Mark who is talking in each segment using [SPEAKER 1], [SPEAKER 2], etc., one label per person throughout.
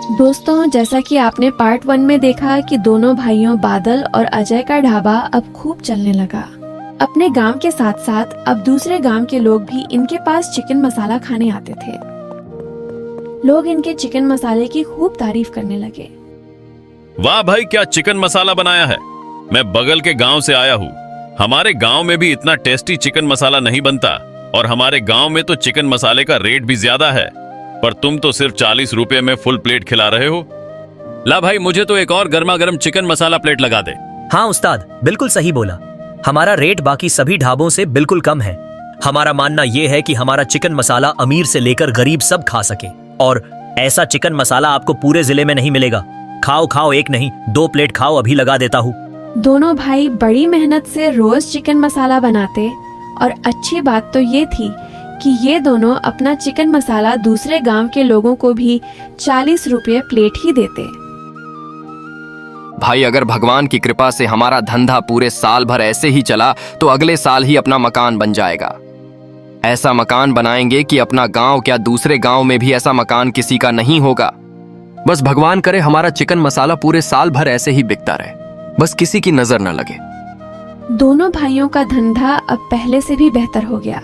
[SPEAKER 1] दोस्तों, जैसा कि आपने पार्ट 1 में देखा कि दोनों भाइयों बादल और अजय का ढाबा अब खूब चलने लगा। अपने गांव के साथ साथ अब दूसरे गांव के लोग भी इनके पास चिकन मसाला खाने आते थे। लोग इनके चिकन मसाले की खूब तारीफ करने लगे।
[SPEAKER 2] वाह भाई, क्या चिकन मसाला बनाया है। मैं बगल के गांव से आया हूँ। हमारे गांव में भी इतना टेस्टी चिकन मसाला नहीं बनता और हमारे गांव में तो चिकन मसाले का रेट भी ज्यादा है, पर तुम तो सिर्फ 40 रुपए में फुल प्लेट खिला रहे हो। ला भाई, मुझे तो एक और गर्मा गर्म चिकन मसाला प्लेट लगा दे।
[SPEAKER 3] हाँ उस्ताद, बिल्कुल सही बोला। हमारा रेट बाकी सभी ढाबों से बिल्कुल कम है। हमारा मानना यह है कि हमारा चिकन मसाला अमीर से लेकर गरीब सब खा सके, और ऐसा चिकन मसाला आपको पूरे जिले में नहीं मिलेगा। खाओ खाओ, एक नहीं 2 प्लेट खाओ, अभी लगा देता हूँ।
[SPEAKER 1] दोनों भाई बड़ी मेहनत से रोज चिकन मसाला बनाते और अच्छी बात तो ये थी कि ये दोनों अपना चिकन मसाला दूसरे गांव के लोगों को भी 40 रुपये प्लेट ही देते।
[SPEAKER 4] भाई, अगर भगवान की कृपा से हमारा धंधा पूरे साल भर ऐसे ही चला तो अगले साल ही अपना मकान बन जाएगा। ऐसा मकान बनाएंगे कि अपना गांव क्या दूसरे गांव में भी ऐसा मकान किसी का नहीं होगा। बस भगवान करे हमारा चिकन मसाला पूरे साल भर ऐसे ही बिकता रहे, बस किसी की नजर न लगे।
[SPEAKER 1] दोनों भाइयों का धंधा अब पहले से भी बेहतर हो गया।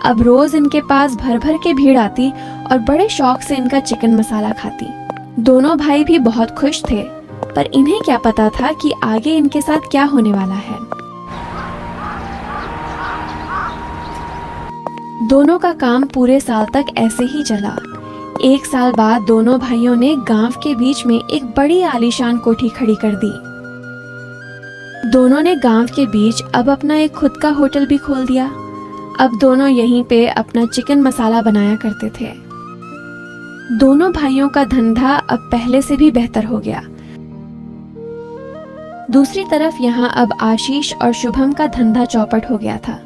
[SPEAKER 1] अब रोज इनके पास भर भर के भीड़ आती और बड़े शौक से इनका चिकन मसाला खाती। दोनों भाई भी बहुत खुश थे, पर इन्हें क्या पता था कि आगे इनके साथ क्या होने वाला है। दोनों का काम पूरे साल तक ऐसे ही चला। 1 साल बाद दोनों भाइयों ने गांव के बीच में एक बड़ी आलीशान कोठी खड़ी कर दी। दोनों ने गांव के बीच अब अपना एक खुद का होटल भी खोल दिया। अब दोनों यहीं पे अपना चिकन मसाला बनाया करते थे। दोनों भाइयों का धंधा अब पहले से भी बेहतर हो गया। दूसरी तरफ यहाँ अब आशीष और शुभम का धंधा चौपट हो गया था।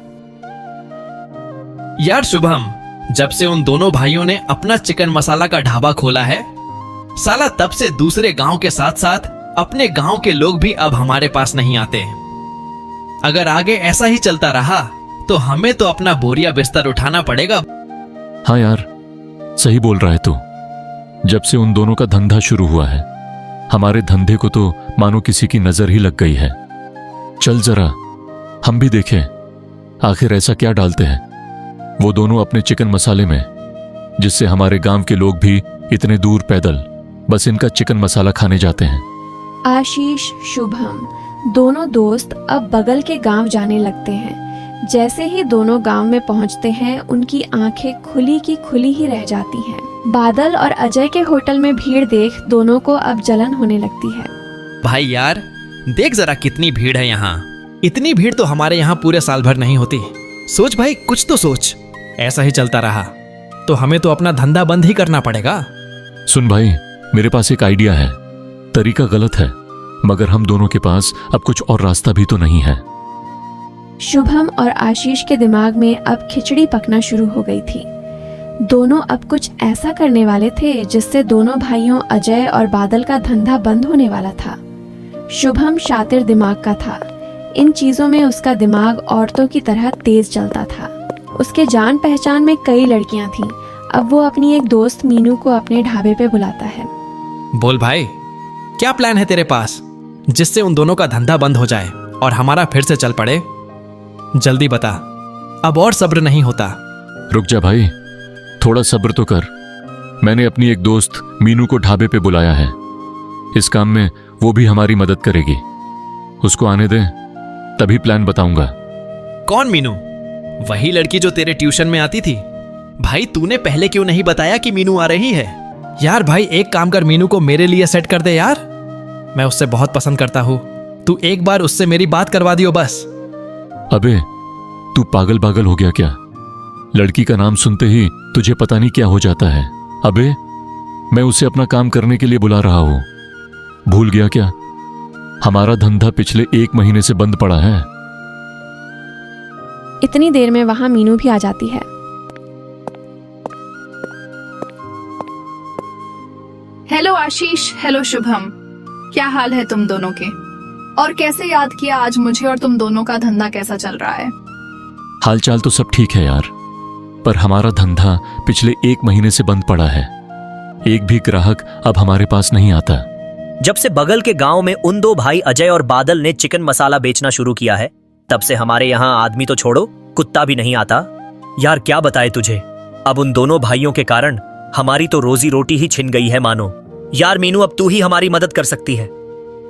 [SPEAKER 5] यार शुभम, जब से उन दोनों भाइयों ने अपना चिकन मसाला का ढाबा खोला है, साला तब से दूसरे गांव के साथ साथ अपने गांव के लोग भी अब हमारे पास नहीं आते। अगर आगे ऐसा ही चलता रहा तो हमें तो अपना बोरिया बिस्तर उठाना पड़ेगा।
[SPEAKER 6] हाँ यार, सही बोल रहा है तू। जब से उन दोनों का धंधा शुरू हुआ है, हमारे धंधे को तो मानो किसी की नजर ही लग गई है। चल जरा हम भी देखें आखिर ऐसा क्या डालते हैं वो दोनों अपने चिकन मसाले में, जिससे हमारे गांव के लोग भी इतने दूर पैदल बस इनका चिकन मसाला खाने जाते हैं।
[SPEAKER 1] आशीष, शुभम दोनों दोस्त अब बगल के गांव जाने लगते हैं। जैसे ही दोनों गांव में पहुंचते हैं, उनकी आंखें खुली की खुली ही रह जाती हैं। बादल और अजय के होटल में भीड़ देख दोनों को अब जलन होने लगती है।
[SPEAKER 5] भाई यार, देख जरा कितनी भीड़ है यहाँ। इतनी भीड़ तो हमारे यहाँ पूरे साल भर नहीं होती। सोच भाई, कुछ तो सोच। ऐसा ही चलता रहा तो हमें तो अपना धंधा बंद ही करना पड़ेगा।
[SPEAKER 6] सुन भाई, मेरे पास एक आइडिया है। तरीका गलत है, मगर हम दोनों के पास अब कुछ और रास्ता भी तो नहीं है।
[SPEAKER 1] शुभम और आशीष के दिमाग में अब खिचड़ी पकना शुरू हो गई थी। दोनों अब कुछ ऐसा करने वाले थे जिससे दोनों भाइयों अजय और बादल का धंधा बंद होने वाला था। शुभम शातिर दिमाग का था। इन चीजों में उसका दिमाग औरतों की तरह तेज चलता था। उसके जान पहचान में कई लड़कियां थीं। अब वो अपनी एक दोस्त मीनू को अपने ढाबे पे बुलाता है।
[SPEAKER 5] बोल भाई, क्या प्लान है तेरे पास जिससे उन दोनों का धंधा बंद हो जाए और हमारा फिर से चल पड़े? जल्दी बता, अब और सब्र नहीं होता।
[SPEAKER 6] रुक जा भाई, थोड़ा सब्र तो कर। मैंने अपनी एक दोस्त मीनू को ढाबे पे बुलाया है। इस काम में वो भी हमारी मदद करेगी। उसको आने दे, तभी प्लान बताऊंगा।
[SPEAKER 5] कौन मीनू? वही लड़की जो तेरे ट्यूशन में आती थी? भाई तूने पहले क्यों नहीं बताया कि मीनू आ रही है? यार भाई, एक काम कर, मीनू को मेरे लिए सेट कर दे यार। मैं उससे बहुत पसंद करता हूँ। तू एक बार उससे मेरी बात करवा दियो बस।
[SPEAKER 6] अबे तू पागल पागल हो गया क्या? लड़की का नाम सुनते ही तुझे पता नहीं क्या हो जाता है। अबे मैं उसे अपना काम करने के लिए बुला रहा हूं, भूल गया क्या? हमारा धंधा पिछले 1 महीने से बंद पड़ा है।
[SPEAKER 1] इतनी देर में वहां मीनू भी आ जाती है।
[SPEAKER 7] हेलो आशीष, हेलो शुभम, क्या हाल है तुम दोनों के? और कैसे याद किया आज मुझे, और तुम दोनों का धंधा कैसा चल रहा है?
[SPEAKER 6] हालचाल तो सब ठीक है यार, पर हमारा धंधा पिछले 1 महीने से बंद पड़ा है। एक भी ग्राहक अब हमारे पास नहीं आता।
[SPEAKER 3] जब से बगल के गांव में उन दो भाई अजय और बादल ने चिकन मसाला बेचना शुरू किया है, तब से हमारे यहाँ आदमी तो छोड़ो, कुत्ता भी नहीं आता। यार क्या बताए तुझे, अब उन दोनों भाइयों के कारण हमारी तो रोजी रोटी ही छिन गई है मानो। यार मीनू, अब तू ही हमारी मदद कर सकती है।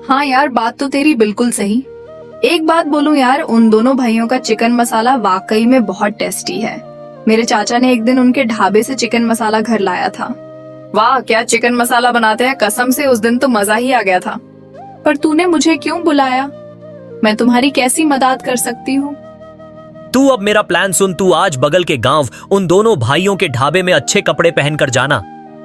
[SPEAKER 7] हाँ यार, बात तो तेरी बिल्कुल सही। एक बात बोलूं यार, उन दोनों भाइयों का चिकन मसाला वाकई में बहुत टेस्टी है। मेरे चाचा ने एक दिन उनके ढाबे से चिकन मसाला घर लाया था। वाह क्या चिकन मसाला बनाते हैं, कसम से उस दिन तो मजा ही आ गया था। पर तूने मुझे क्यों बुलाया? मैं तुम्हारी कैसी मदद कर सकती हूँ?
[SPEAKER 3] तू अब मेरा प्लान सुन। तू आज बगल के गांव उन दोनों भाइयों के ढाबे में अच्छे कपड़े पहनकर जाना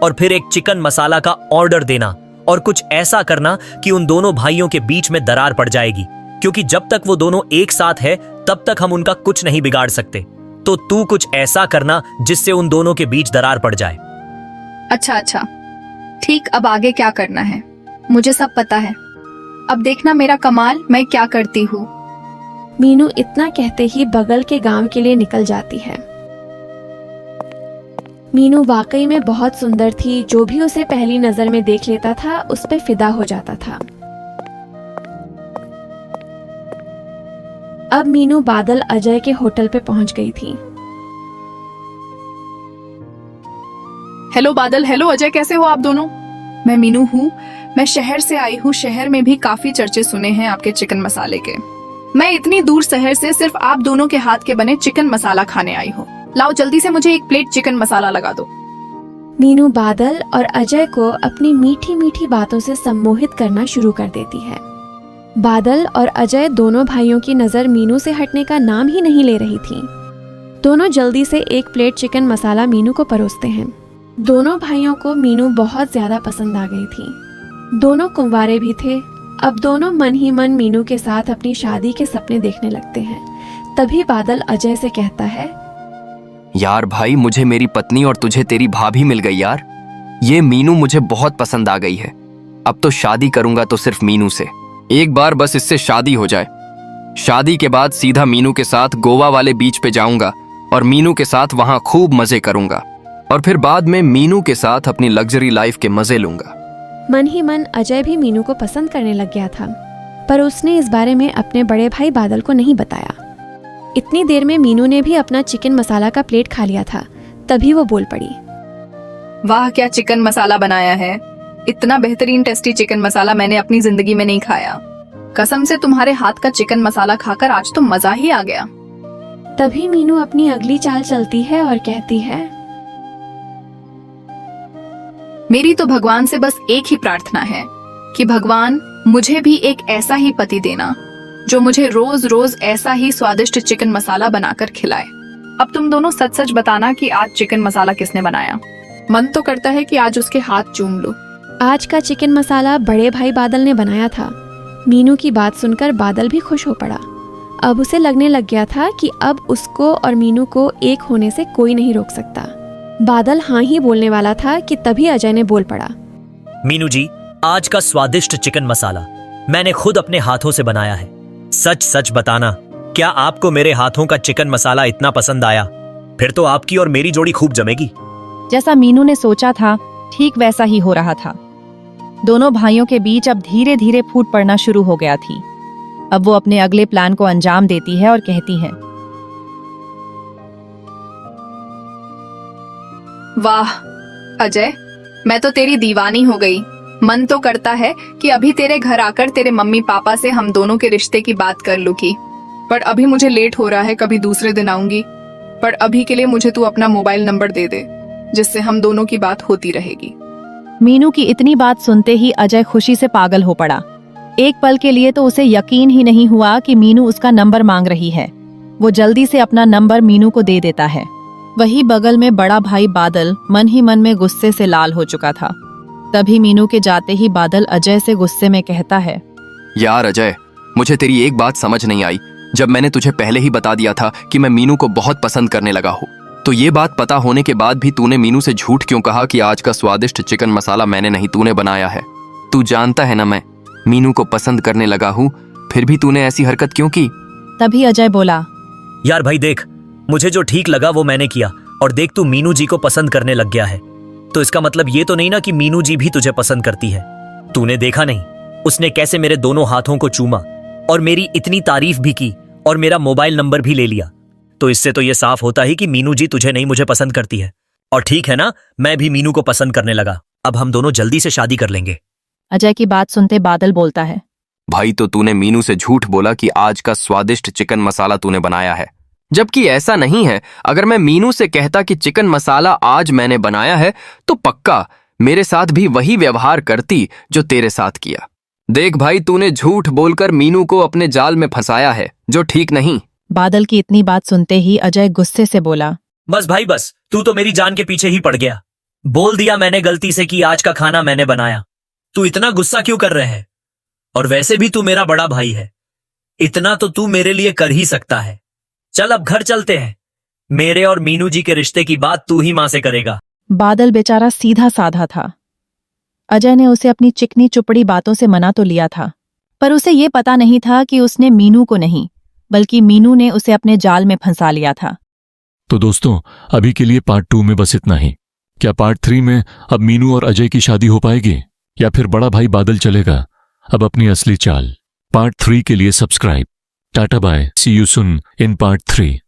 [SPEAKER 3] और फिर एक चिकन मसाला का ऑर्डर देना, और कुछ ऐसा करना कि उन दोनों भाइयों के बीच में दरार पड़ जाएगी, क्योंकि जब तक वो दोनों एक साथ है तब तक हम उनका कुछ नहीं बिगाड़ सकते। तो तू कुछ ऐसा करना जिससे उन दोनों के बीच दरार पड़ जाए।
[SPEAKER 7] अच्छा ठीक, अब आगे क्या करना है मुझे सब पता है। अब देखना मेरा कमाल, मैं क्या करती हूँ।
[SPEAKER 1] मीनू इतना कहते ही बगल के गांव के लिए निकल जाती है। मीनू वाकई में बहुत सुंदर थी। जो भी उसे पहली नजर में देख लेता था उस पे फिदा हो जाता था। अब मीनू बादल अजय के होटल पे पहुंच गई थी।
[SPEAKER 7] हेलो बादल, हेलो अजय, कैसे हो आप दोनों? मैं मीनू हूँ, मैं शहर से आई हूँ। शहर में भी काफी चर्चे सुने हैं आपके चिकन मसाले के। मैं इतनी दूर शहर से सिर्फ आप दोनों के हाथ के बने चिकन मसाला खाने आई हूँ। लाओ जल्दी से मुझे एक प्लेट चिकन मसाला लगा दो।
[SPEAKER 1] मीनू बादल और अजय को अपनी मीठी मीठी बातों से सम्मोहित करना शुरू कर देती है। बादल और अजय दोनों भाइयों की नजर मीनू से हटने का नाम ही नहीं ले रही थी। दोनों जल्दी से एक प्लेट चिकन मसाला मीनू को परोसते हैं। दोनों भाइयों को मीनू बहुत ज्यादा पसंद आ गई थी। दोनों कुंवारे भी थे। अब दोनों मन ही मन मीनू के साथ अपनी शादी के सपने देखने लगते हैं। तभी बादल अजय से कहता है,
[SPEAKER 4] यार भाई, मुझे मेरी पत्नी और तुझे तेरी भाभी मिल गई यार। ये मीनू मुझे बहुत पसंद आ गई है। अब तो शादी करूंगा तो सिर्फ मीनू से। एक बार बस इससे शादी हो जाए। शादी के बाद सीधा मीनू के साथ गोवा वाले बीच पे जाऊंगा और मीनू के साथ वहां खूब मजे करूंगा, और फिर बाद में मीनू के साथ अपनी लग्जरी लाइफ के मजे लूंगा।
[SPEAKER 1] मन ही मन अजय भी मीनू को पसंद करने लग गया था, पर उसने इस बारे में अपने बड़े भाई बादल को नहीं बताया। इतनी देर में मीनू ने भी अपना चिकन मसाला का प्लेट खा लिया था। तभी वो बोल पड़ी,
[SPEAKER 7] वाह क्या चिकन मसाला बनाया है। इतना बेहतरीन टेस्टी चिकन मसाला मैंने अपनी जिंदगी में नहीं खाया। कसम से तुम्हारे हाथ का चिकन मसाला खाकर आज तो मजा ही आ गया।
[SPEAKER 1] तभी मीनू अपनी अगली चाल चलती है और कहती है,
[SPEAKER 7] मेरी तो भगवान से बस एक ही प्रार्थना है कि भगवान मुझे भी एक ऐसा ही पति देना जो मुझे रोज रोज ऐसा ही स्वादिष्ट चिकन मसाला बनाकर खिलाए। अब तुम दोनों सच सच बताना कि आज चिकन मसाला किसने बनाया। मन तो करता है कि आज उसके हाथ चूम लूं।
[SPEAKER 1] आज का चिकन मसाला बड़े भाई बादल ने बनाया था। मीनू की बात सुनकर बादल भी खुश हो पड़ा। अब उसे लगने लग गया था कि अब उसको और मीनू को एक होने से कोई नहीं रोक सकता। बादल हाँ ही बोलने वाला था कि तभी अजय ने बोल पड़ा,
[SPEAKER 3] मीनू जी, आज का स्वादिष्ट चिकन मसाला मैंने खुद अपने हाथों से बनाया है। सच सच बताना, क्या आपको मेरे हाथों का चिकन मसाला इतना पसंद आया? फिर तो आपकी और मेरी जोड़ी खूब जमेगी।
[SPEAKER 8] जैसा मीनू ने सोचा था ठीक वैसा ही हो रहा था। दोनों भाइयों के बीच अब धीरे धीरे फूट पड़ना शुरू हो गया थी। अब वो अपने अगले प्लान को अंजाम देती है और कहती है,
[SPEAKER 7] वाह अजय, मैं तो तेरी दीवानी हो गई। मन तो करता है कि अभी तेरे घर आकर तेरे मम्मी पापा से हम दोनों के रिश्ते की बात कर लूं की, पर अभी मुझे लेट हो रहा है, कभी दूसरे दिन आऊंगी। पर अभी के लिए मुझे तू अपना मोबाइल नंबर दे दे, जिससे हम दोनों की बात होती रहेगी।
[SPEAKER 8] मीनू की इतनी बात सुनते ही अजय खुशी से पागल हो पड़ा। एक पल के लिए तो उसे यकीन ही नहीं हुआ कि मीनू उसका नंबर मांग रही है। वो जल्दी से अपना नंबर मीनू को दे देता है। वही बगल में बड़ा भाई बादल मन ही मन में गुस्से से लाल हो चुका था। तभी मीनू के जाते ही बादल अजय से गुस्से में कहता है,
[SPEAKER 4] यार अजय, मुझे तेरी एक बात समझ नहीं आई। जब मैंने तुझे पहले ही बता दिया था कि मैं मीनू को बहुत पसंद करने लगा हूँ, तो ये बात पता होने के बाद भी तूने मीनू से झूठ क्यों कहा कि आज का स्वादिष्ट चिकन मसाला मैंने नहीं, तूने बनाया है? तू जानता है ना मैं मीनू को पसंद करने लगा हूँ, फिर भी तूने ऐसी हरकत क्यों की?
[SPEAKER 8] तभी अजय बोला,
[SPEAKER 3] यार भाई देख, मुझे जो ठीक लगा वो मैंने किया, और देख तू मीनू जी को पसंद करने लग गया है। तो इसका मतलब ये तो नहीं ना कि मीनू जी भी तुझे पसंद करती है। तूने देखा नहीं उसने कैसे मेरे दोनों हाथों को चूमा और मेरी इतनी तारीफ भी की और मेरा मोबाइल नंबर भी ले लिया। तो इससे तो ये साफ होता ही कि मीनू जी तुझे नहीं मुझे पसंद करती है। और ठीक है ना, मैं भी मीनू को पसंद करने लगा। अब हम दोनों जल्दी से शादी कर लेंगे।
[SPEAKER 8] अजय की बात सुनते बादल बोलता है।
[SPEAKER 4] भाई तो तूने मीनू से झूठ बोला कि आज का स्वादिष्ट चिकन मसाला तूने बनाया है, जबकि ऐसा नहीं है। अगर मैं मीनू से कहता कि चिकन मसाला आज मैंने बनाया है तो पक्का मेरे साथ भी वही व्यवहार करती जो तेरे साथ किया। देख भाई, तूने झूठ बोलकर मीनू को अपने जाल में फंसाया है, जो ठीक नहीं।
[SPEAKER 8] बादल की इतनी बात सुनते ही अजय गुस्से से बोला।
[SPEAKER 3] बस भाई बस, तू तो मेरी जान के पीछे ही पड़ गया। बोल दिया मैंने गलती से कि आज का खाना मैंने बनाया। तू इतना गुस्सा क्यों कर रहे है? और वैसे भी तू मेरा बड़ा भाई है, इतना तो तू मेरे लिए कर ही सकता है। चल अब घर चलते हैं। मेरे और मीनू जी के रिश्ते की बात तू ही मां से करेगा।
[SPEAKER 8] बादल बेचारा सीधा साधा था। अजय ने उसे अपनी चिकनी चुपड़ी बातों से मना तो लिया था, पर उसे ये पता नहीं था कि उसने मीनू को नहीं बल्कि मीनू ने उसे अपने जाल में फंसा लिया था।
[SPEAKER 6] तो दोस्तों, अभी के लिए पार्ट 2 में बस इतना ही। क्या पार्ट 3 में अब मीनू और अजय की शादी हो पाएगी या फिर बड़ा भाई बादल चलेगा अब अपनी असली चाल? पार्ट 3 के लिए subscribe. Tata bye, see you soon in part 3।